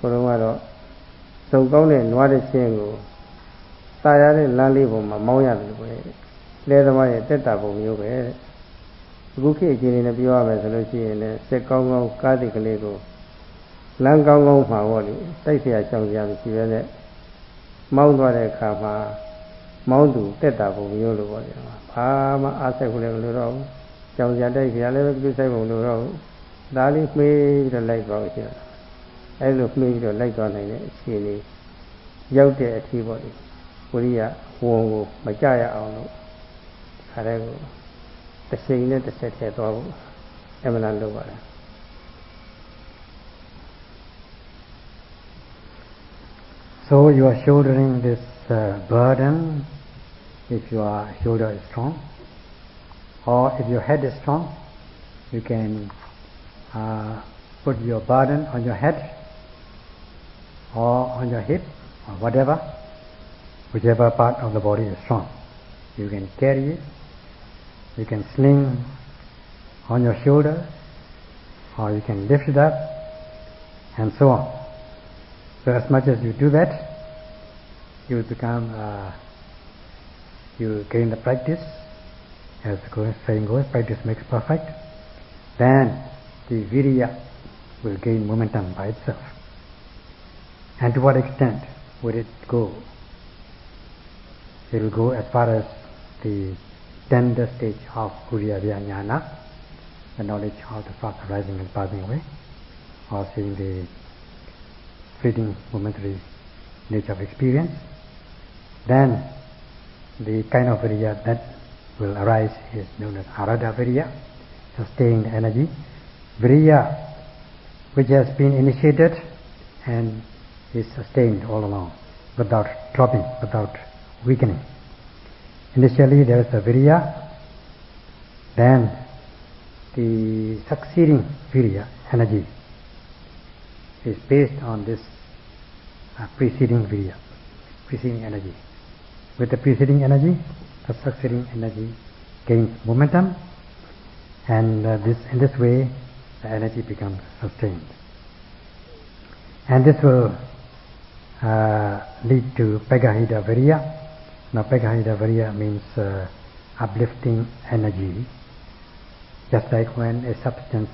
ဘုရားကတော့စုံကောင်းတဲ့နွားတဲ့ချင်းကိုတာရတဲ့လမ်းလေးပေါ်မှာမောင်းရတယ်လို့ပဲလဲသမားရဲ့တက်တာပုံမျိုးပဲအခုခေတ်အချိန်လေးနဲ့ပြောရမယ်ဆိုလို့ရှိရင်လည်းစက်ကောင်းကောင်းကားတိတ်ကလေးကိုလမ်းကောင်းကောင်းမှာပေါ့လေတိုက်เสียချောင်စရာမရှိပဲနဲ့မောင်းသွားတဲ့အခါမှာမောင်းသူတက်တာပုံမျိုးလို့ပေါ့လေဘာမှအားစိတ်ခုလည်းမလိုတော့ဘူးချောင်စရာတိုက်စရာလည်းပြုဆိုင်ပုံလို့တော့ဒါလေးမှေးပြီးတော့လိုက်သွားလို့ရှိရင်အဲလိုမှေးပြီးတော့လိုက်သွားနိုင်တဲ့အခြေအနေရောက်တဲ့အထီးပေါ့လေဝိရိယဝန်ကိုမကြရအောင်လို့ခါတဲ့ကိုတစ်ချိန်နဲ့တစ်ဆက်ထည့်သွားဖို့အမှန်တန်လုပ်ပါလား So you are shouldering this burden if your shoulder is strong, or if your head is strong, you can put your burden on your head or on your hip or whatever, whichever part of the body is strong. You can carry it, you can sling on your shoulder, or you can lift it up, and so on. So as much as you do that, you become, you gain the practice, as the saying goes, practice makes perfect. Then the virya will gain momentum by itself. And to what extent would it go? It will go as far as the tender stage of Uriyavya Jnana, the knowledge of the fact arising and passing away, or seeing the fleeting momentary nature of experience. Then the kind of virya that will arise is known as arada virya, sustained energy. Virya which has been initiated and is sustained all along without dropping, without weakening. Initially there is a virya, then the succeeding virya energy is based on this preceding virya, preceding energy. With the preceding energy, the succeeding energy gains momentum, and in this way the energy becomes sustained. And this will lead to Pegahida virya. Now Pegahida virya means uplifting energy. Just like when a substance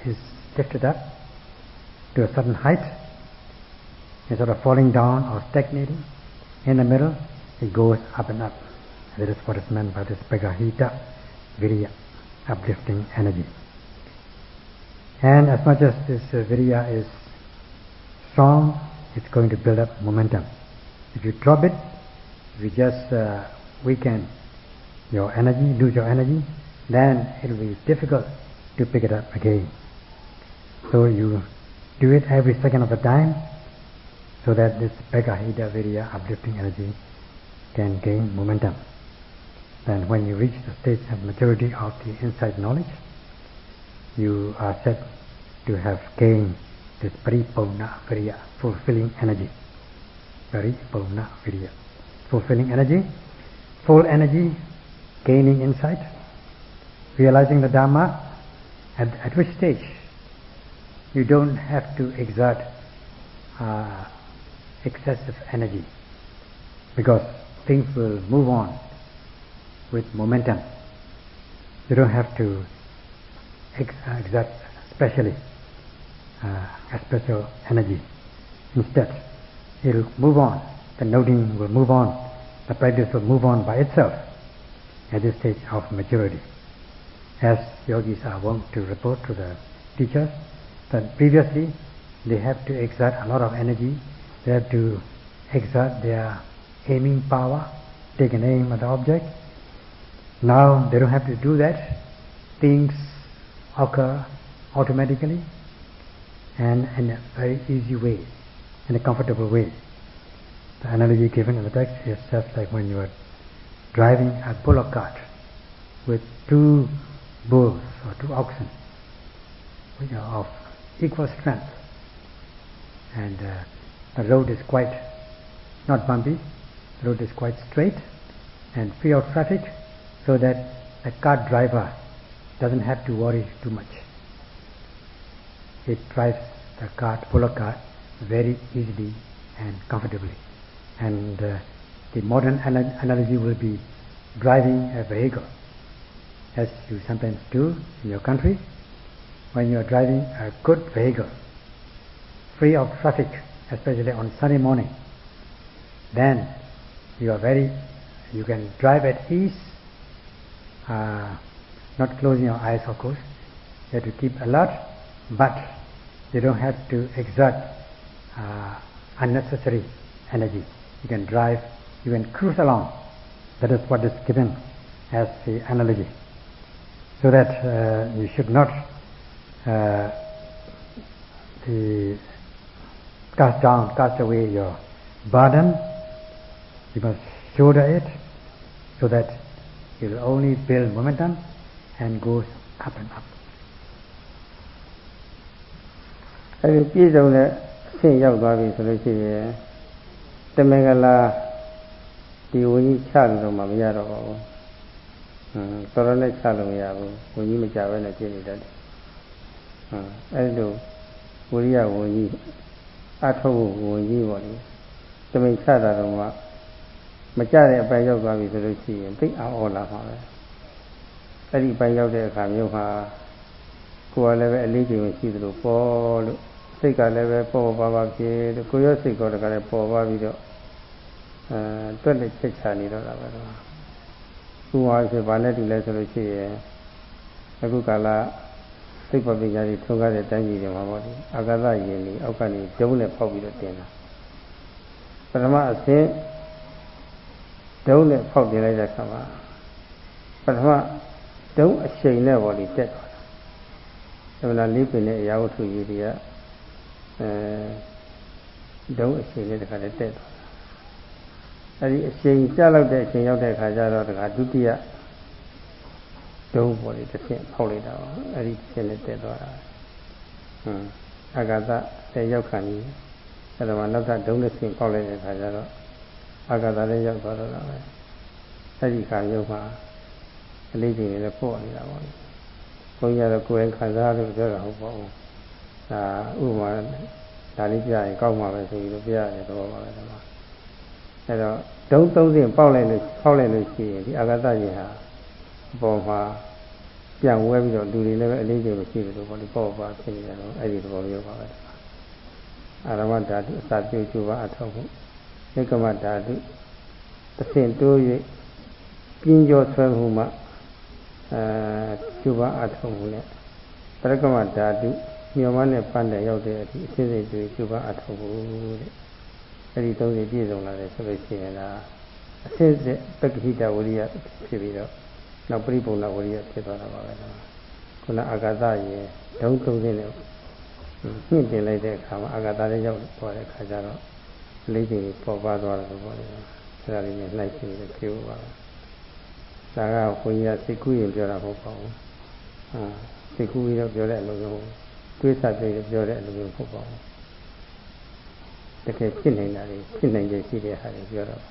is lifted up to a certain height, instead of falling down or stagnating in the middle, it goes up and up. That is what is meant by this Pegahita virya, uplifting energy. And as much as this virya is strong, it's going to build up momentum. If you drop it, if you just weaken your energy, lose your energy, then it will be difficult to pick it up again. So you do it every second of the time, so that this Pegahida virya, uplifting energy, can gain momentum. Then when you reach the stage of maturity of the insight knowledge, you are said to have gained this Paripurna virya, fulfilling energy. Paripurna virya, fulfilling energy, full energy, gaining insight, realizing the Dhamma. At which stage you don't have to exert excessive energy, because things will move on with momentum. You don't have to exert special energy. Instead, it will move on. The noting will move on. The practice will move on by itself at this stage of maturity. As yogis are wont to report to the teachers, that previously they have to exert a lot of energy. They have to exert their aiming power, take an aim at the object. Now they don't have to do that. Things occur automatically and in a very easy way, in a comfortable way. The analogy given in the text is just like when you are driving a bullock cart with two bulls or two oxen, which are of equal strength, and the road is quite not bumpy, the road is quite straight and free of traffic, so that the cart driver doesn't have to worry too much. It drives the bullock cart very easily and comfortably. And the modern analogy will be driving a vehicle, as you sometimes do in your country. When you are driving a good vehicle, free of traffic, especially on sunny morning, then you can drive at ease, not closing your eyes, of course. You have to keep alert, but you don't have to exert unnecessary energy. You can drive, you can cruise along. That is what is given as the analogy. So that you should not cast away your burden. You must shoulder it, so that you will only build momentum and goes up and up. အဲဒီပြည့်စုံတဲ့အဆင့်ရောက်သွားပြီဆိုလို့ရှိရင်တမင်္ဂလာဒီဝင်းကြီးချလို့တော့မရတော့ပါဘူး။တော်တော်နဲ့ချလို့မရဘူး။ဝင်းကြီးမကြဘဲနဲ့ပြည့်နေတတ်တယ်။အဲဒီလိုဝိရိယဝင်းကြီးအထုပ်ဝင်းကြီးပေါ့လေ။တမင်ချတာတော့မကြတဲ့အပိုင်းရောက်သွားပြီဆိုလို့ရှိရင်သိအောင်လာမှာပဲ။အဲဒီအပိုင်းရောက်တဲ့အခါမျိုးမှာကိုယ်ကလည်းပဲအလေးချိန်ရှိသလိုပေါ်လို့စိတ်ကလည်းပဲပေါ်ပါဖြစ်လို့ကိုယ်ရောစိတ်ကောတကလည်းပေါ်ပါပြီးတော့တွက်လက်ချက်ချနေတော့တာပဲတော့ဥပမာဆိုဗာနဲ့တူလဲဆိုလို့ရှိရင်အခုကာလစိတ်ပပညာကြီးထုံးကားတဲ့တန်းကြီးတွေမှာပေါ့ဒီအာကာသယင်ကြီးအောက်ကနေဒုံးနဲ့ဖောက်ပြီးတော့တင်တာပထမအဆင့်ဒုံးနဲ့ဖောက်တင်လိုက်တဲ့အခါမှာပထမဒုံးအရှိန်နဲ့ပေါ့ဒီတက်သွားတာဒါမှလည်းလေးပင်နဲ့အရာဝတ္ထုကြီးတွေကဒုံးအရှိန်နဲ့တခါတည်းတက်သွားအဲဒီအချိန်ကျလောက်တဲ့အချိန်ရောက်တဲ့အခါကျတော့တခါဒုတိယဒုံးပေါ်လေးတစ်ဆင့်ဖောက်လိုက်တာပါအဲဒီတစ်ဆင့်နဲ့တက်သွားတာအာကာသတဲ့ရောက်ခံကြီးအဲဒါမှနောက်ထပ်ဒုံးတစ်ဆင့်ဖောက်လိုက်တဲ့အခါကျတော့အာကာသလည်းရောက်သွားတော့တာပဲအဲဒီခါမျိုးမှာအလေးချိန်တွေလည်းပေါ့နေတာပေါ့ဘုန်းကြီးကတော့ကိုယ်ရင်ခံစားလို့ပြောတာဟုတ်ပါဘူးဒါဥပမာဒါလေးပြရင်ကောက်မှာပဲဆိုပြီးတော့ပြရတယ်တော့ပါပဲဒါမှအဲတော့ဒုံးသုံးဆင့်ဖောက်လိုက်လို့ရှိရင်ဒီအာကာသကြီးဟာအပေါ်မှာပြန်ဝဲပြီးတော့လူတွေလည်းပဲအလေးချိန်မရှိဘူးလို့ပေါ့ဒီပေါ့ပါဖြစ်နေတယ်တော့အဲ့ဒီသဘောမျိုးပါပဲအာရမဓာတုအစာပြုကျူပါအထောက်ဖို့နိကမဓာတုတစ်ဆင့်တိုး၍ပြင်းကျော်ဆွဲမှုမှကျူပါအထောက်မှုနဲ့ပရကမဓာတုမြော်မနဲ့ပန်းတယ်ရောက်တဲ့အထိအစစ်စစ်တွေကျူပါအထောက်ဖို့တဲ့အဲ့ဒီသုံးစီပြည့်စုံလာတယ်ဆိုလို့ရှိရင်လားအစစ်စစ်ပက္ခိတဝိရိယဖြစ်ပြီးတော့နောက်ပရိပုံနာဝိရိယဖြစ်သွားတာပါပဲခုနအာဂတရေဒုံသုံးစင်းနဲ့ညှင့်တင်လိုက်တဲ့အခါမှာအာဂတလေးရောက်သွားတဲ့အခါကျတော့လေးချိန်ပေါ်ပါသွားတယ်ပေါ့လေအဲ့ဒါလေးနဲ့နှိုက်ကြည့်ပြီးပြောပါဒါကဘုန်းကြီးကစိတ်ကူးရင်ပြောတာမဟုတ်ပါဘူးစိတ်ကူးပြီးတော့ပြောတဲ့အလိုမျိုးတွေးစားပြီးပြောတဲ့အလိုမျိုးမဟုတ်ပါဘူးတကယ်ဖြစ်နေတာတွေဖြစ်နိုင်ကြရှိတဲ့ဟာတွေပြောတော့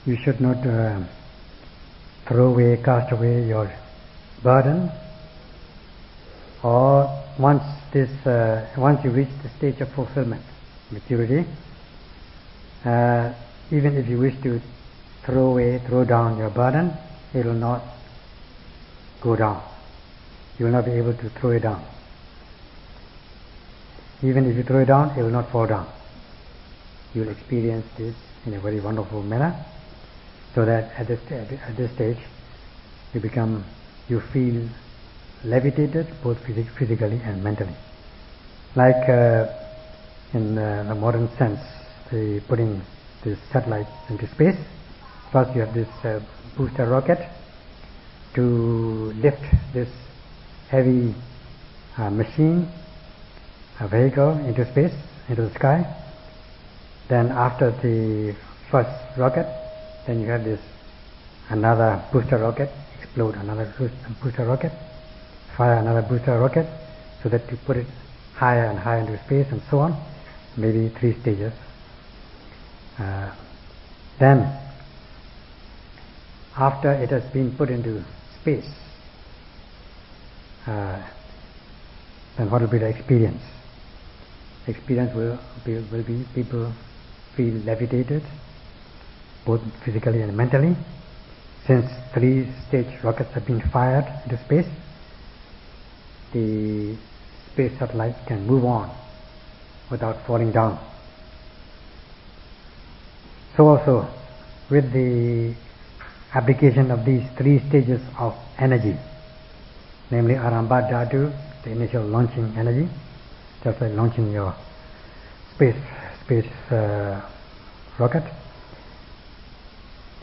You should not cast away your burden, or once you reach the stage of fulfillment, maturity, even if you wish to throw down your burden, it will not go down. You will not be able to throw it down. Even if you throw it down, it will not fall down. You will experience this in a very wonderful manner, so that at this stage you feel levitated both physically and mentally. Like in the modern sense, putting this satellite into space. First you have this booster rocket to lift this heavy machine, a vehicle into space, into the sky. Then after the first rocket, then you have this another booster rocket, explode another booster rocket, fire another booster rocket, so that you put it higher and higher into space and so on, maybe 3 stages. Then after it has been put into space, then what will be the experience? Experience will be people feel levitated, both physically and mentally. Since 3-stage rockets have been fired into space, the space satellite can move on without falling down. So also, with the application of these 3 stages of energy, namely Arambha Dhatu, the initial launching energy, just like launching your space rocket.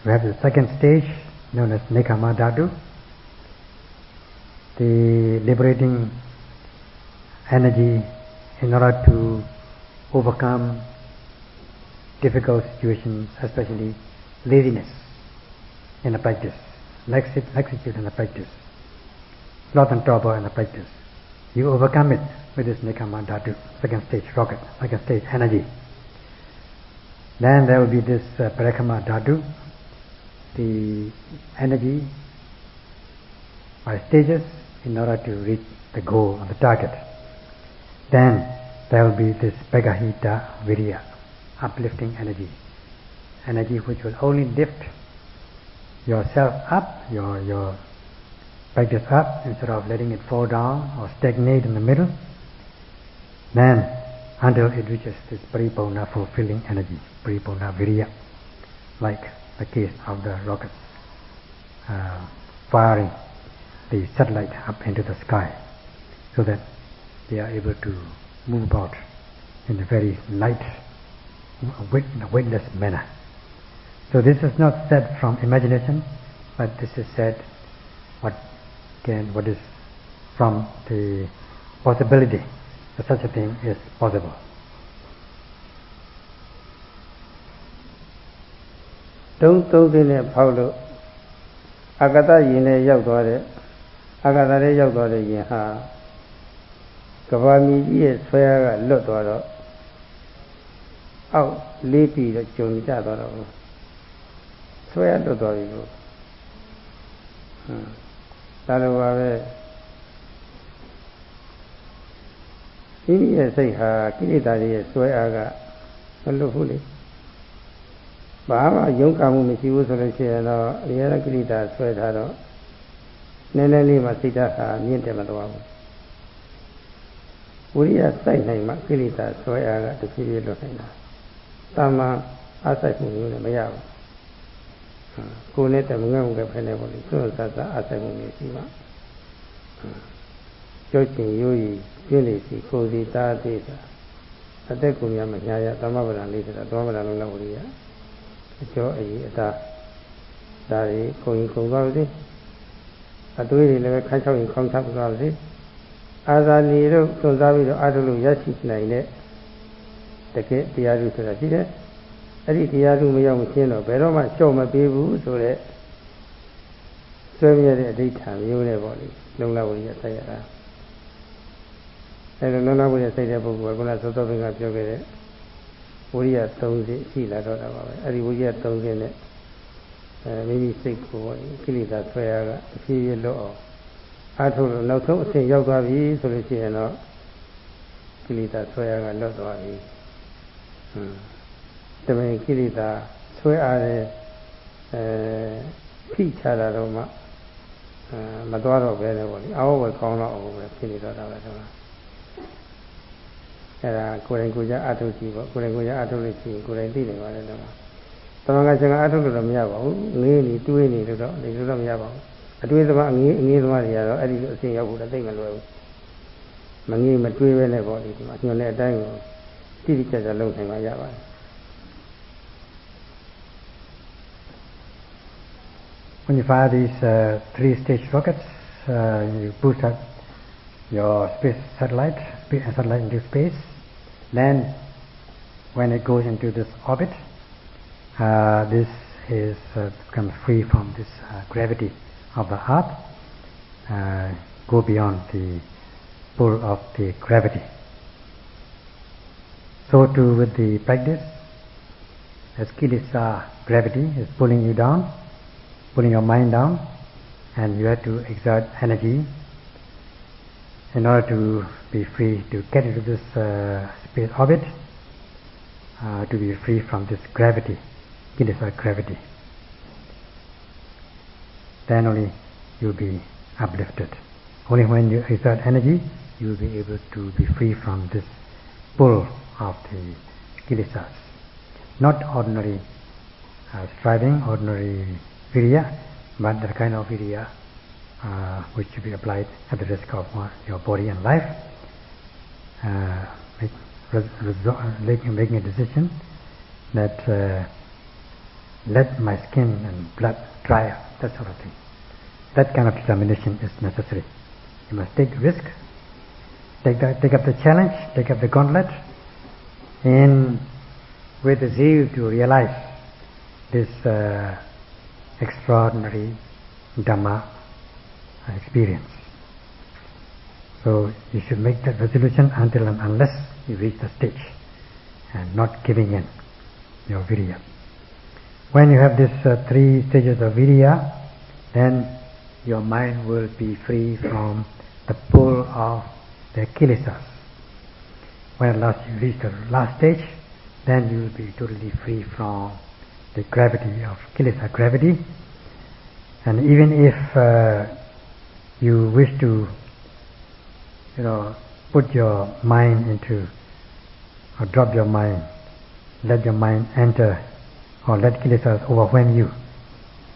We have the second stage known as Nekama Dhatu, the liberating energy in order to overcome difficult situations, especially laziness in the practice, laxitude in the practice, sloth and torpor in the practice. You overcome it with this Nekama Dhatu, second stage rocket, second stage energy. Then there will be this Parakama Dhatu, the energy by stages in order to reach the goal or the target. Then there will be this Pegahita Virya, uplifting energy, energy which will only lift yourself up, your practice up, instead of letting it fall down or stagnate in the middle. Then until it reaches this Paripurna fulfilling energy, Paripurna Virya, like the case of the rockets firing the satellite up into the sky, so that they are able to move about in a very light, weightless manner. So this is not said from imagination, but this is said what is from the possibility that such a thing is possible. Don't in a powder Agata Yine Yagore Agata Yagore Yaha Kavami is fair Lotoro out Lipi the Junjadoro Swear Lotoro Talavare Ini say ha Kilitari Sweaga Lufuli Baba Yunkamu Michu Solution Riera Kilita Sweatado Neneli Masita Nientemato Uria Sai name Kilita Sweaga to Kiri Lofena Tama Asai Maya Kuneta Munga Peneboli, Kunata Asai Siva Joking Yui, Unity, Cozy Data Atekumia Maya, Tamabana Lisa, Domana Lauria. Cho Dari going Kungavdi, a duty level control in contact with Gavdi. As I need to Zavi Adulu Yashi Nine, the Gate Diaru to the Sida, Adi Diaru Miyamino, Beroma, show my baby, so that serving at the daytime, you never no love with Sayara. I don't know what you say about we're going to sort of up your Uria Tonzi, Sila, Adi Uria Tonzi, maybe 6 for Kilita Twaya, a few years low. I told her, no, don't say Yoga V, so they say, no, Kilita Twaya, and not Wavi. The main Kilita Twaya, Peach had a Roma, Maduro, very I always call out over Kilita. Kurenguja Atuchi, Kurenguja Atuchi, Kurendini, whatever. Tamanga Atu Yabo, nearly 20 to the Yabo. I do the near Maria, I didn't see I would have taken well. Mani Matui and everybody, you know, dying. Teachers alone in my Yava. When you fire these 3-stage rockets, you boost up your space satellite into space. Then when it goes into this orbit, this is becomes free from this gravity of the earth, go beyond the pull of the gravity. So too with the practice, as kilesa, gravity is pulling you down, pulling your mind down, and you have to exert energy in order to be free to get into this space orbit, to be free from this gravity, kilesa gravity. Then only you will be uplifted. Only when you exert energy, you will be able to be free from this pull of the kilesas. Not ordinary striving, ordinary virya, but the kind of virya which should be applied at the risk of your body and life, making a decision that let my skin and blood dry up, that sort of thing. That kind of determination is necessary. You must take risk, take up the challenge, take up the gauntlet, and with the zeal to realize this extraordinary Dhamma experience. So you should make that resolution until and unless you reach the stage, and not giving in your virya. When you have these 3 stages of virya, then your mind will be free from the pull of the kilesas. When at last you reach the last stage, then you will be totally free from the gravity of kilesa gravity. And even if you wish to, put your mind into, or drop your mind, let your mind enter, or let kilesas overwhelm you,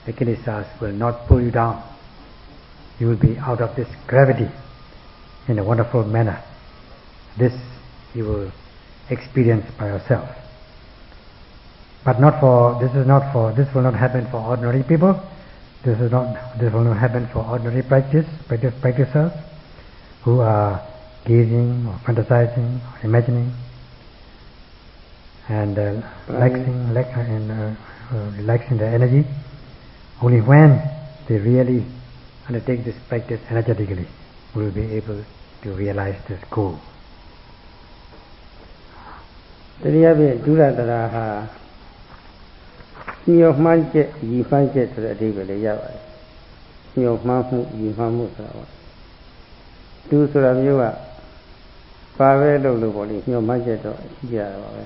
the kilesas will not pull you down. You will be out of this gravity in a wonderful manner. This you will experience by yourself. But this will not happen for ordinary people. This will not happen for ordinary practitioners who are gazing or fantasizing or imagining and relaxing their energy. Only when they really undertake this practice energetically will we be able to realize this goal. တရားဖြင့်ဒုရတရာဟာညှော်မှန်းချက်ရည်မှန်းချက်ဆိုတဲ့အဓိပ္ပာယ်လေးရပါတယ်ညှော်မှန်းမှုရည်မှန်းမှုဆိုတာပေါ့ဒုဆိုတာမျိုးကဘာပဲလုပ်လို့ပေါ့လေညှော်မှန်းချက်တော့ရှိကြတာပါပဲ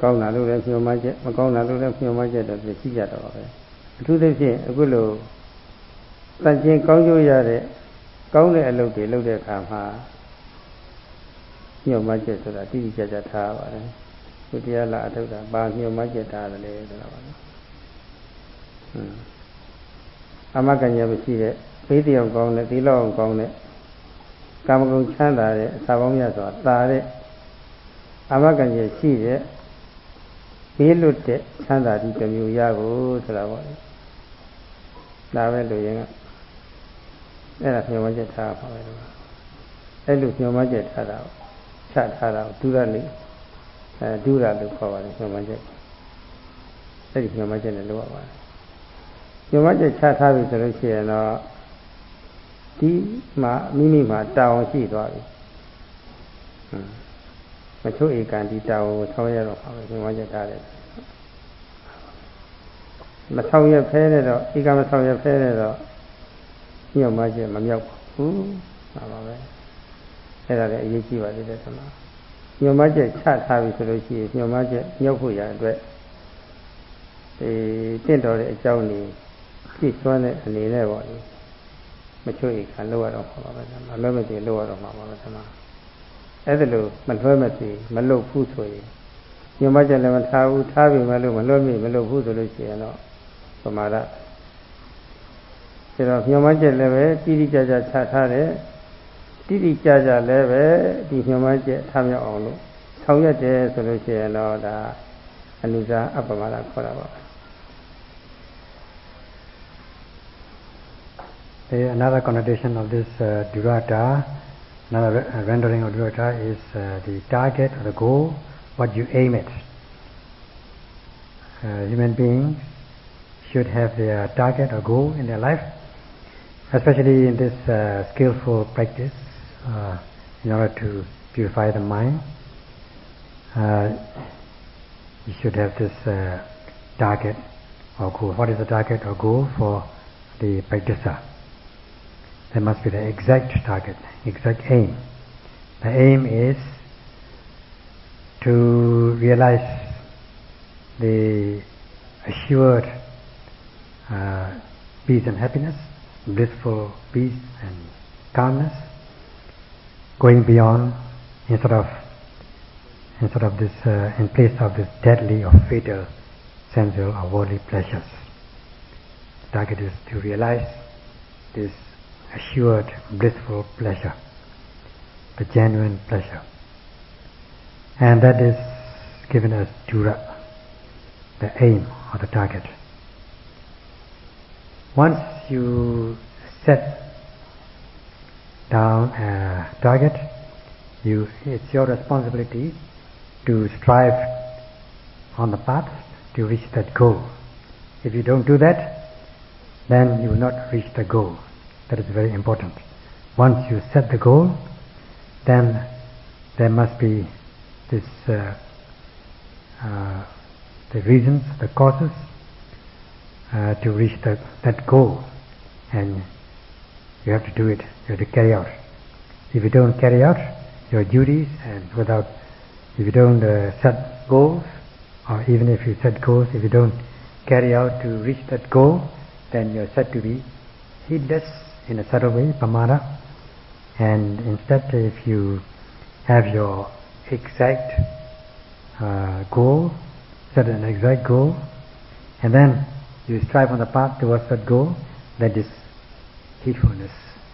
ကောင်းတာလို့လည်းညှော်မှန်းချက်မကောင်းတာလို့လည်းညှော်မှန်းချက်တော့ရှိကြတာပါပဲအထူးသဖြင့်အခုလိုတန်ချင်းကောင်းကျိုးရတဲ့ကောင်းတဲ့အလုပ်တွေလုပ်တဲ့အခါမှာညှော်မှန်းချက်ဆိုတာတိတိကျကျထားပါတယ်သူတရားလာအထုတ်တာဘာညှော်မှန်းချက်ထားတယ်လဲဆိုတာပါနော်အမကညာမရှိတဲ့ဘေးတရားကောင်းတဲ့သီလအောင်ကောင်းတဲ့ကာမဂုဏ်ချမ်းသာတဲ့အစာပေါင်းများစွာတာတဲ့အမကညာရှိတဲ့ဘေးလွတ်တဲ့ချမ်းသာဒီတစ်မျိုးရဖို့ဆိုတာပေါ့ဒါပဲလို့ရင်ကအဲ့ဒါညှော်မှန်းချက်ထားပါပဲလို့အဲ့လိုညှော်မှန်းချက်ထားတာချထားတာဒုရလိဒုရလို့ခေါ်ပါတယ်ညှော်မှန်းချက်အဲ့ဒီညှော်မှန်းချက်နဲ့လုပ်ရပါတယ်ညှော်မှန်းချက်ချထားပြီဆိုလို့ရှိရင်တော့ဒီမှာမိမိမှာတာဝန်ရှိသွားပြီမချို့ဧကန်ဒီတာဝန်ကိုဆောင်ရတော့ပါပဲညှော်မှန်းချက်ထားတယ်မဆောင်ရဖဲနဲ့တော့ဧကမဆောင်ရဖဲနဲ့တော့ညှော်မှန်းချက်မမြောက်ဘူးဟာပါပဲအဲ့ဒါလည်းအရေးကြီးပါသေးတယ်ဆရာညှော်မှန်းချက်ချထားပြီဆိုလို့ရှိရင်ညှော်မှန်းချက်မြောက်ဖို့ရအတွက်တင့်တော်တဲ့အကြောင်းကြီးပြည့်စွမ်းတဲ့အနေနဲ့ပေါ့လေမချွေခံလို့ရတော့မှာပါပဲဆရာမလွဲမသွေလို့ရတော့မှာပါပဲဆရာအဲ့ဒါလို့မလွဲမသွေမလုပ်ဘူးဆိုရင်ညှော်မှန်းချက်လည်းမထားဘူးထားပြီမလို့မလွဲမလုပ်ဘူးဆိုလို့ရှိရင်တော့ပမာဒဒါတော့ညှော်မှန်းချက်လည်းပဲတိတိကျကျချထားတယ်တိတိကျကျလည်းပဲဒီညှော်မှန်းချက်ထားမြောက်အောင်လို့ဆောင်ရွက်တယ်ဆိုလို့ရှိရင်တော့ဒါအနုဇာအပ္ပမဒခေါ်တာပါ Another connotation of this durata, another rendering of durata is the target or the goal, what you aim at. Human beings should have their target or goal in their life, especially in this skillful practice in order to purify the mind. You should have this target or goal. What is the target or goal for the practitioner? there must be the exact target, exact aim. The aim is to realize the assured peace and happiness, blissful peace and calmness, going beyond instead of this in place of this deadly or fatal sensual or worldly pleasures. The target is to realize this assured blissful pleasure, the genuine pleasure, and that is given as dura, the aim or the target. Once you set down a target, it's your responsibility to strive on the path to reach that goal. If you don't do that, then you will not reach the goal. That is very important. Once you set the goal, then there must be this the reasons, the causes to reach that goal, and you have to do it. You have to carry out. If you don't carry out your duties, and if you don't set goals, or even if you set goals, if you don't carry out to reach that goal, then you're said to be heedless in a subtle way, pamada. And instead, if you have your exact goal, set an exact goal, and then you strive on the path towards that goal, that is heedfulness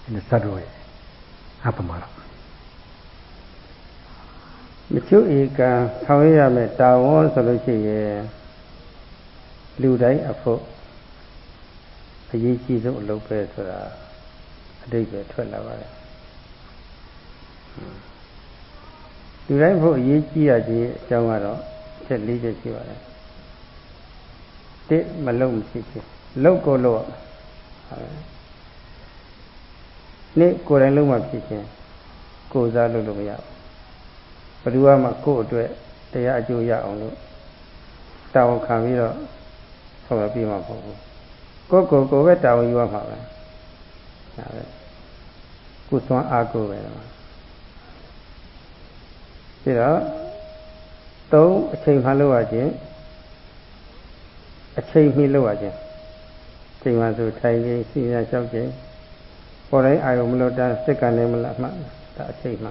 in a subtle way, apamada. မချွတ်ဧကံဆောင်ရရမယ်တာဝန်ဆိုလို့ရှိရင်လူတိုင်းအဖို့အရေးကြီးဆုံးအလုပ်ပဲဆိုတာအတိတ်ပဲထွက်လာပါတယ်လူတိုင်းဖို့အရေးကြီးရခြင်းအကြောင်းကတော့ချက်၄ချက်ရှိပါတယ်တစ်မလုံးမရှိခြင်းလုပ်ကိုလုပ်နှစ်ကိုယ်တိုင်လုံးမှဖြစ်ခြင်းကိုယ်စားလုပ်လို့မရဘူးဘယ်သူမှကိုယ့်အတွက်တရားအကျိုးရအောင်လို့တာဝန်ခံပြီးတော့ဆောင်ရွက်ပြီးမှမဟုတ်ဘူးကိုယ်ပဲတာဝန်ယူရမှာပဲဒါပဲကိုယ်သွမ်းအားကိုယ်ပဲပြီးတော့သုံးအချိန်မှလုပ်ရခြင်းအချိန်မှလုပ်ရခြင်းအချိန်မှဆိုထိုင်ခြင်းစီမံလျှောက်ခြင်းပေါ်တိုင်းအာရုံမလို့တန်းစက္ကန့်နဲ့မလားမှဒါအချိန်မှ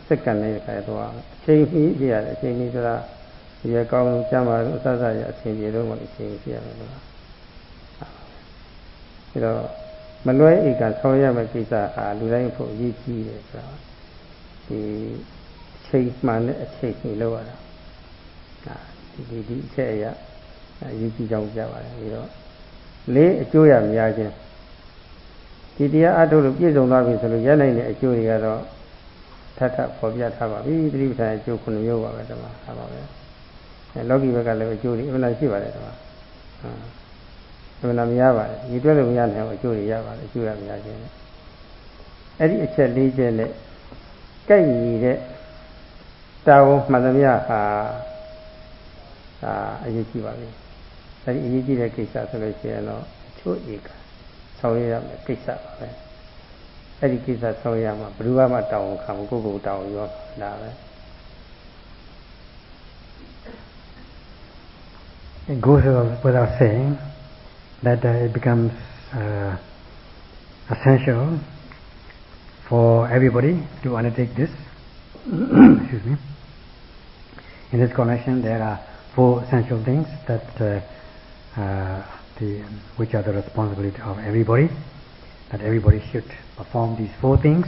စက္ကန့်နဲ့ခါတော့အချိန်မှပြရတယ်အချိန်မှဆိုတာဒီရကောင်းကျမ်းပါလို့အစစရအချိန်ပြေတော့မှအချိန်ပြရတယ်လို့ပြီးတော့မလွဲဧကဆောင်ရမယ့်ကိစ္စဟာလူတိုင်းဖို့အရေးကြီးတယ်ဆိုတာဒီအချိန်မှန်တဲ့အချိန်မှလောက်ရတာဒီအချက်အရအရေးကြီးကြောင်းပြပါတယ်ပြီးတော့လေးအကျိုးရများခြင်းဒီတရားအထုတ်လို့ပြည့်စုံသွားပြီဆိုလို့ရနိုင်တဲ့အကျိုးတွေကတော့ထပ်ပေါ်ပြထားပါပြီသတိပဋ္ဌာန်အကျိုး9မျိုးပါပဲတမဟာပါပဲလောကီဘက်ကလည်းအကျိုးတွေအမှန်တန်ရှိပါတယ်တမအမှန်တန်များပါတယ်ဒီတွဲလို့မရနိုင်ဘူးအကျိုးတွေရပါတယ်အကျိုးရများခြင်းအဲ့ဒီအချက်၄ချက်နဲ့ကိုက်ညီတဲ့တာဝန်မှန်သမျှဟာအရေးကြီးပါပြီအဲ့ဒီအရေးကြီးတဲ့ကိစ္စဆိုလို့ရှိရင်တော့အချို့ဧကဆောင်ရရမယ်ကိစ္စပါပဲအဲ့ဒီကိစ္စဆောင်ရမှာဘယ်သူမှတောင်းခံဘူးကိုယ့်ကိုယ်တောင်းရောဒါပဲ It goes without saying that it becomes essential for everybody to undertake this. Excuse me. In this connection, there are 4 essential things that which are the responsibility of everybody. That everybody should perform these 4 things.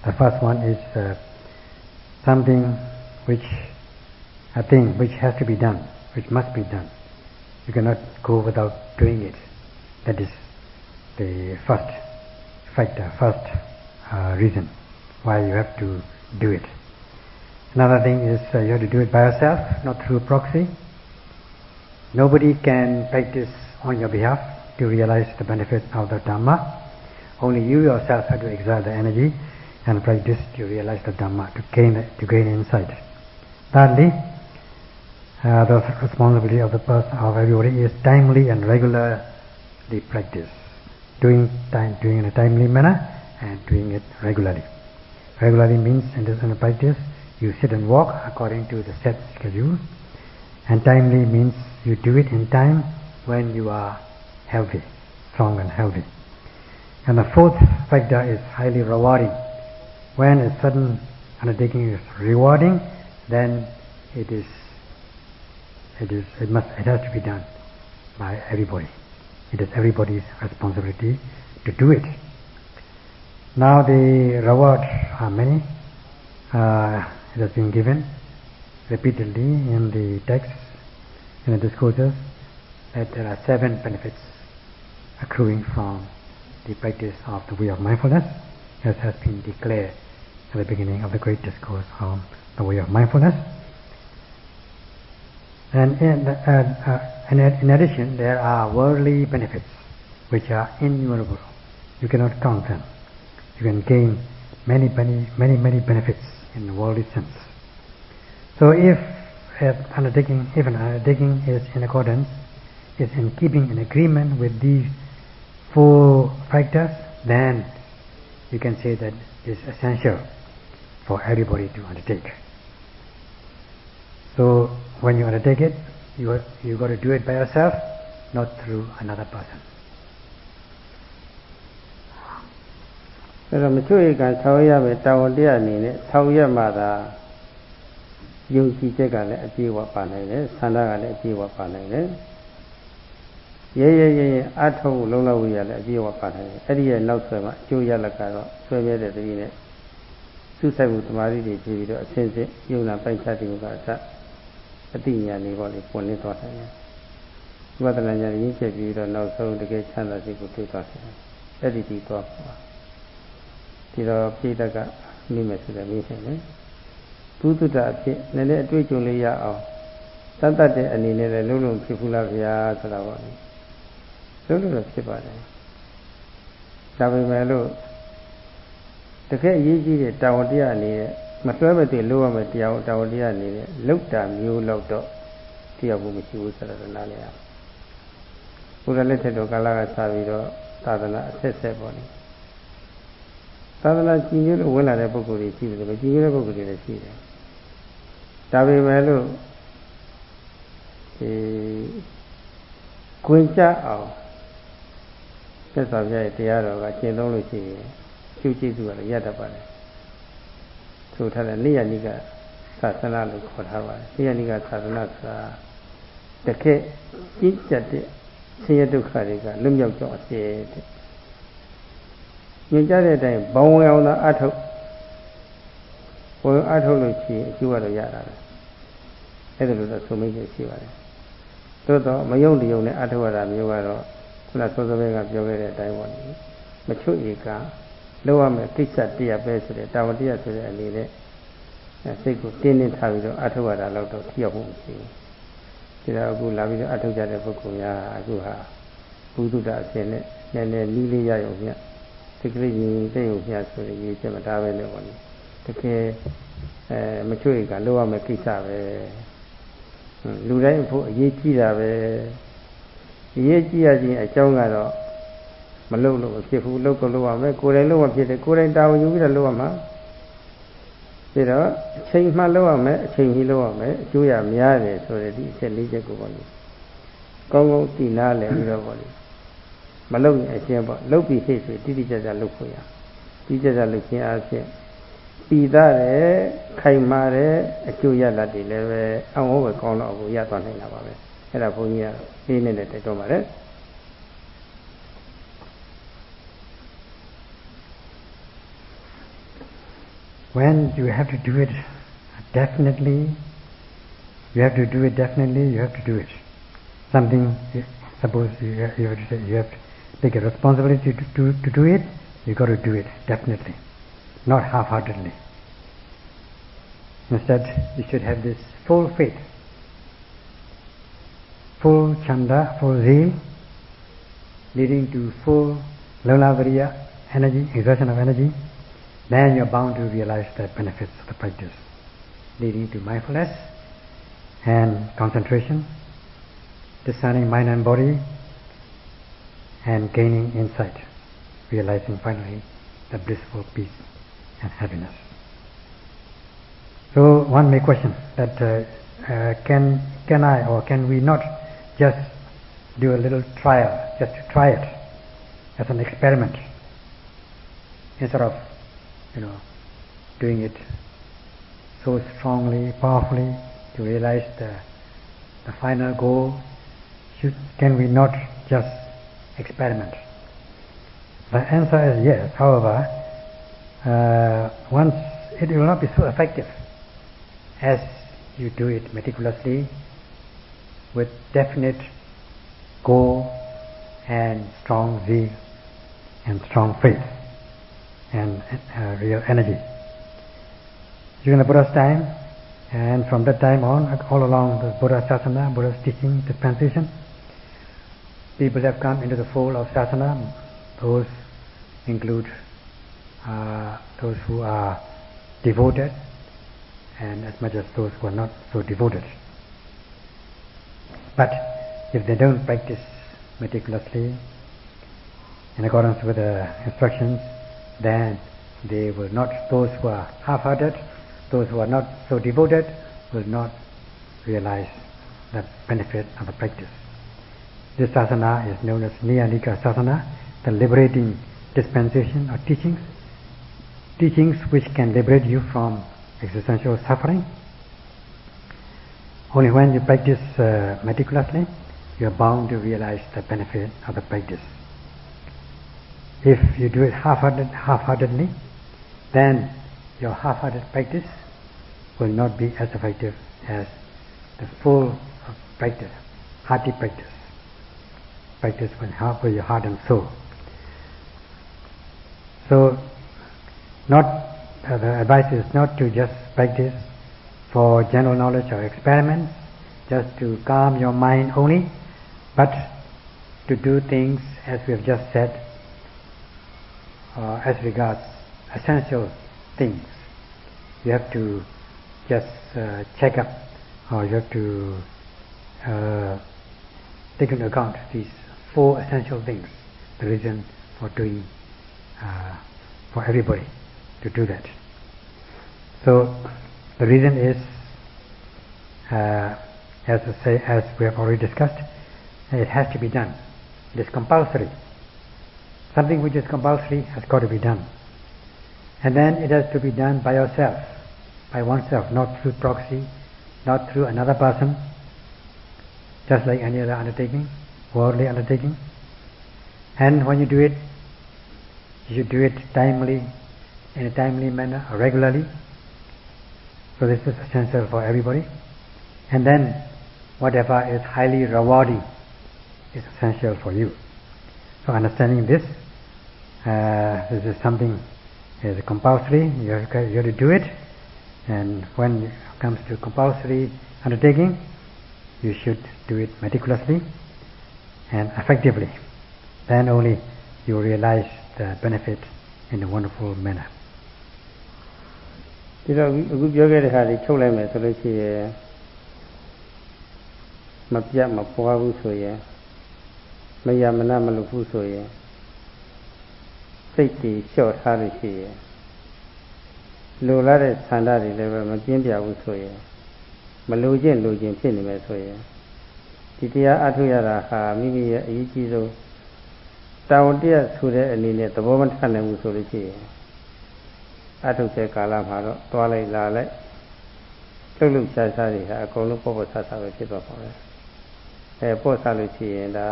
The first one is a thing which has to be done, which must be done. You cannot go without doing it. That is the first factor, first reason why you have to do it. Another thing is you have to do it by yourself, not through proxy. Nobody can practice on your behalf to realize the benefit of the Dhamma. Only you yourself have to exert the energy and practice to realize the Dhamma, to gain insight. Thirdly, the responsibility of everybody is timely and regularly practice. doing in a timely manner and doing it regularly. Regularly means in this practice you sit and walk according to the set schedule, and timely means you do it in time when you are healthy, strong and healthy. And the fourth factor is highly rewarding. When a certain undertaking is rewarding, then it has to be done by everybody. It is everybody's responsibility to do it. Now the rewards are many. It has been given repeatedly in the texts, in the discourses, that there are 7 benefits accruing from the practice of the way of mindfulness, as has been declared at the beginning of the great discourse on the way of mindfulness. And in addition, there are worldly benefits which are innumerable. You cannot count them. You can gain many benefits in the worldly sense. So if an undertaking is in accordance, is in keeping in agreement with these 4 factors, then you can say that it's essential for everybody to undertake. So when you undertake it, you got to do it by yourself, not through another person. အဲ့တော့မချွေကံဆောင်ရမယ်တာဝန်တရားအနေနဲ့ဆောင်ရမှသာယုံကြည်ချက်ကလည်းအပြည့်အဝပါနိုင်တယ်ဆန္ဒကလည်းအပြည့်အဝပါနိုင်တယ်ရဲအထုံးလုံးလုံးဝရလည်းအပြည့်အဝပါနိုင်တယ်အဲ့ဒီရဲ့နောက်ဆွဲမှာအကျိုးရလကတော့ဆွဲမြဲတဲ့တတိနဲ့စုဆိုင်မှုသမာဓိတွေဖြည့်ပြီးတော့အစဉ်စဉ်ယုံနာပိုက်ချတိကအစအတိညာလေးပေါ့လေပွင့်လင်းသွားတယ်ဝိပဿနာဉာဏ်ရင်းချက်ပြီးတော့နောက်ဆုံးတကယ်ချမ်းသာစိတ်ကိုတွေ့သွားတယ်အဲ့ဒီဒီသွားပါဒီတော့ပိဋကမိမယ်ဆိုတဲ့မိရှင်လေဘုဒ္ဓတာအဖြစ်နည်းနည်းအတွေ့အကြုံလေးရအောင်သတ်တတ်တဲ့အနေနဲ့လည်းလုံးလုံးဖြစ်ဘူးလားဗျာဆိုတာပေါ့လေလုံးလုံးတော့ဖြစ်ပါတယ်ဒါပေမဲ့လို့တကယ်အရေးကြီးတဲ့တာဝန်တရားအနေနဲ့မလွှဲမသိလို့ရမယ်တရားတာဝန်တရားအနေနဲ့လောက်တာမျိုးလောက်တော့တရားဖို့မရှိဘူးဆိုတော့နားလည်ရဘုရားလက်ထက်တော်ကာလကစပြီးတော့သာသနာအဆက်ဆက်ပေါ့လေသာသနာကြီးညို့လို့ဝင်လာတဲ့ပုဂ္ဂိုလ်တွေရှိတယ်ပဲကြီးညို့တဲ့ပုဂ္ဂိုလ်တွေလည်းရှိတယ်ဒါပေမဲ့လို့ခွင့်ကြအောင်သက်သာပြရဲ့တရားတော်ကကျင့်သုံးလို့ရှိရင်ကျုပ်ကျေးဇူးကလည်းရတတ်ပါတယ်ဆိုထားတဲ့နိယနိကသာသနာလို့ခေါ်ထားပါတယ်နိယနိကသာသနာဆိုတာတကယ်ကြီးကျက်တဲ့ဆင်းရဲဒုက္ခတွေကလွတ်မြောက်ကြောင်းအစေတဲ့ညင်ကြတဲ့အတိုင်းဘောင်းဝင်အောင်သာအထုတ်ဝင်အထုတ်လို့ရှိရင်အကျိုးကတော့ရတာပဲအဲ့ဒါလို့တော့ဆိုမိတ်ရှိပါတယ်သို့တော့မယုံတယုံနဲ့အထုတ်ရတာမျိုးကတော့ခုနစောစောပဲကပြောခဲ့တဲ့အတိုင်းပေါ့လေမချွတ်ဧကလောက်ရမယ်ကိစ္စတရားပဲဆိုတဲ့တာဝန်တရားဆိုတဲ့အနေနဲ့စိတ်ကိုတင်းတင်းထားပြီးတော့အထုတ်ရတာတော့ထိရောက်ဖို့မရှိဘူးဒါတော့အခုလာပြီးတော့အထုတ်ကြတဲ့ပုဂ္ဂိုလ်များအခုဟာဘုဒ္ဓတာအစဉ်နဲ့နည်းနည်းနီးလေးရရုံမြတ်ဒီကလေးကြီးတဲ့ရုံမြတ်ဆိုရင်ရေးချက်မထားပဲနဲ့ပေါ့လေတကယ်မချွတ်ဧကလောက်ရမယ်ကိစ္စပဲလူတိုင်းဖို့အရေးကြီးတာပဲအရေးကြီးရခြင်းအကြောင်းကတော့မလုပ်လို့ဖြစ်ဘူးလုပ်ကိုလုပ်ရမယ်ကိုယ်တိုင်လုပ်မှဖြစ်တယ်ကိုယ်တိုင်တာဝန်ယူပြီးတော့လုပ်ရမှာပြီးတော့အချိန်မှလုပ်ရမယ်အချိန်ကြီးလုပ်ရမယ်အကျိုးရများတယ်ဆိုတဲ့ဒီအချက်၄ချက်ကိုပေါ့လေကောင်းကောင်းသိနာလည်ပြီးတော့ပေါ့လေမလုပ်ရင်အရှင်းပေါ့လုပ်ပြီးဟိတ်ဆိုတိတိကျကျလုပ်ဖို့ရတိကျကျလုပ်ခြင်းအဖြစ်ပြီးသားတယ်ခိုင်မာတယ်အကျိုးရလတ်တွေလည်းပဲအံ့ဩပဲကောင်းတော့ကိုရသွားနိုင်တာပါပဲအဲ့ဒါဘုန်းကြီးကအေးနဲ့တိုက်တော့ပါတယ်When you have to do it definitely, you have to do it definitely, you have to do it. Something, suppose you have to take a responsibility to do it, you got to do it definitely, not half-heartedly. Instead, you should have this full faith, full chanda, full zeal, leading to full lalavariya energy, exertion of energy. Then you're bound to realize the benefits of the practice, leading to mindfulness and concentration, discerning mind and body, and gaining insight, realizing finally the blissful peace and happiness. So one may question that can I or can we not just do a little trial, just to try it as an experiment, instead of doing it so strongly, powerfully to realize the final goal? Can we not just experiment? The answer is yes. However, once it will not be so effective as you do it meticulously with definite goal and strong zeal and strong faith and real energy. During the Buddha's time, and from that time on, all along the Buddha Sasana, Buddha's teaching dispensation, people have come into the fold of Sasana. Those include those who are devoted, and as much as those who are not so devoted. But if they don't practice meticulously in accordance with the instructions, then they will not, those who are half-hearted, those who are not so devoted, will not realize the benefit of the practice. This sasana is known as Niyanika Sasana, the liberating dispensation or teachings which can liberate you from existential suffering. Only when you practice meticulously, you are bound to realize the benefit of the practice. If you do it half-heartedly, then your half-hearted practice will not be as effective as the full practice, hearty practice with your heart and soul. So, the advice is not to just practice for general knowledge or experiments, just to calm your mind only, but to do things as we have just said, as regards essential things. You have to just check up, or you have to take into account these 4 essential things, the reason for doing, for everybody to do that. So the reason is, as we have already discussed, it has to be done. It is compulsory. Something which is compulsory has got to be done. And then it has to be done by yourself, by oneself, not through proxy, not through another person, just like any other undertaking, worldly undertaking. And when you do it, you should do it timely, in a timely manner, regularly. So this is essential for everybody. And then whatever is highly rewarding is essential for you. So understanding this, this is something is compulsory. You have to do it. And when it comes to compulsory undertaking, you should do it meticulously and effectively. Then only you realize the benefit in a wonderful manner. ဒီတော့အခုပြောခဲ့တဲ့ခါလေးထုတ်လိုက်မယ်ဆိုလို့ရှိရင်မပြတ်မပွားဘူးဆိုရင်မယမနာမလုပ်ဘူးဆိုရင်စိတ်ကြီးလျှော့ထားလို့ရှိရင်လိုလားတဲ့ဆန္ဒတွေလည်းပဲမပြင်းပြဘူးဆိုရင်မလိုခြင်းဖြစ်နေမယ်ဆိုရင်ဒီတရားအထုရတာဟာမိမိရဲ့အရေးကြီးဆုံးတာဝန်တရားဆိုတဲ့အနေနဲ့သဘောမထနိုင်ဘူးဆိုလို့ရှိရင်အထုတဲ့ကာလမှာတော့သွားလိုက်လာလိုက်လှုပ်ရှားရှားတွေဟာအကုန်လုံးပေါ့ဆဆပဲဖြစ်သွားပါပဲပေါ့ဆလို့ရှိရင်ဒါ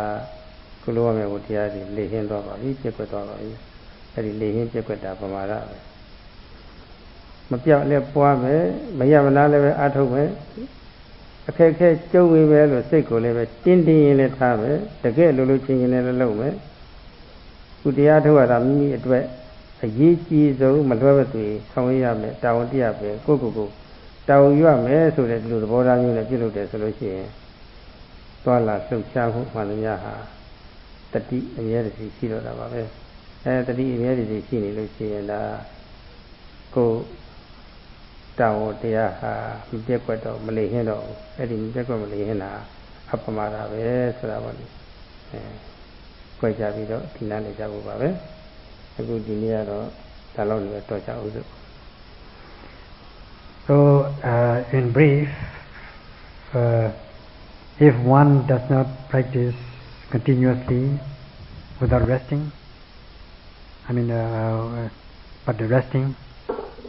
ကုလိုရမယ်ကိုတရားတွေလေဟင်းသွားပါပြီပြက်ကွက်သွားပါပြီအဲဒီလေဟင်းပြက်ကွက်တာပမာဒပဲမပြောက်လည်းပွားမယ်မရမနာလည်းပဲအထုတ်မယ်အခက်ခဲကြုံဝေပဲလို့စိတ်ကိုလည်းပဲတင်းရင်လည်းထားမယ်တကယ်လို့ချင်းချင်းလည်းလုပ်မယ်ကုတရားထုတ်ရတာမိမိအတွက်အရေးကြီးဆုံးမလွဲမသွေဆောင်ရရမယ်တာဝန်တရားပဲကိုတာဝန်ရမယ်ဆိုတဲ့ဒီလိုသဘောထားမျိုးနဲ့ပြုလုပ်တယ်ဆိုလို့ရှိရင်သွားလာလှုပ်ရှားမှုမှန်သမျှဟာတတိအမြဲတည်းရှိတော့တာပါပဲတတိအမြဲတည်းရှိနေလို့ရှိရင်ဒါကိုတာဝန်တရားဟာမပြက်ကွက်တော့မလေဟင်းတော့အဲ့ဒီမပြက်ကွက်မလေဟင်းတာအပမာဒပဲဆိုတာပေါ့လေ ဖွဲ့ကြပြီးတော့ဒီနားနေကြဖို့ပါပဲအခုဒီနေ့ကတော့ဒါလောက်လည်းတော့ကြအောင်စို့ So in brief, if one does not practice continuously without resting, but the resting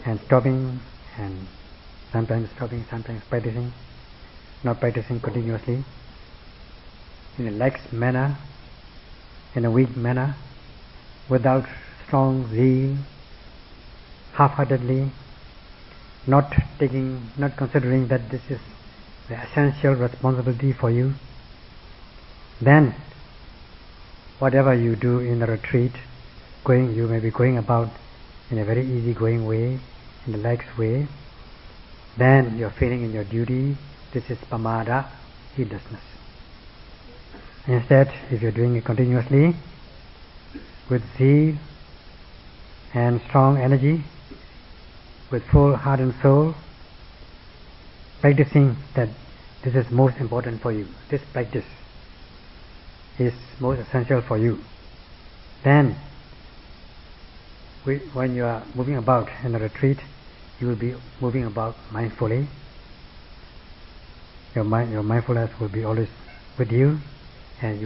and stopping and sometimes stopping, sometimes practicing, not practicing continuously, in a lax manner, in a weak manner, without strong zeal, half-heartedly, not considering that this is the essential responsibility for you, then whatever you do in the retreat, you may be going about in a very easy-going way, in a lax way, then you're feeling in your duty, this is pamada, heedlessness. Instead, if you're doing it continuously, with zeal and strong energy, with full heart and soul, practicing that this is most important for you, this practice is most essential for you, then when you are moving about in a retreat, you will be moving about mindfully. Your mindfulness will be always with you, and you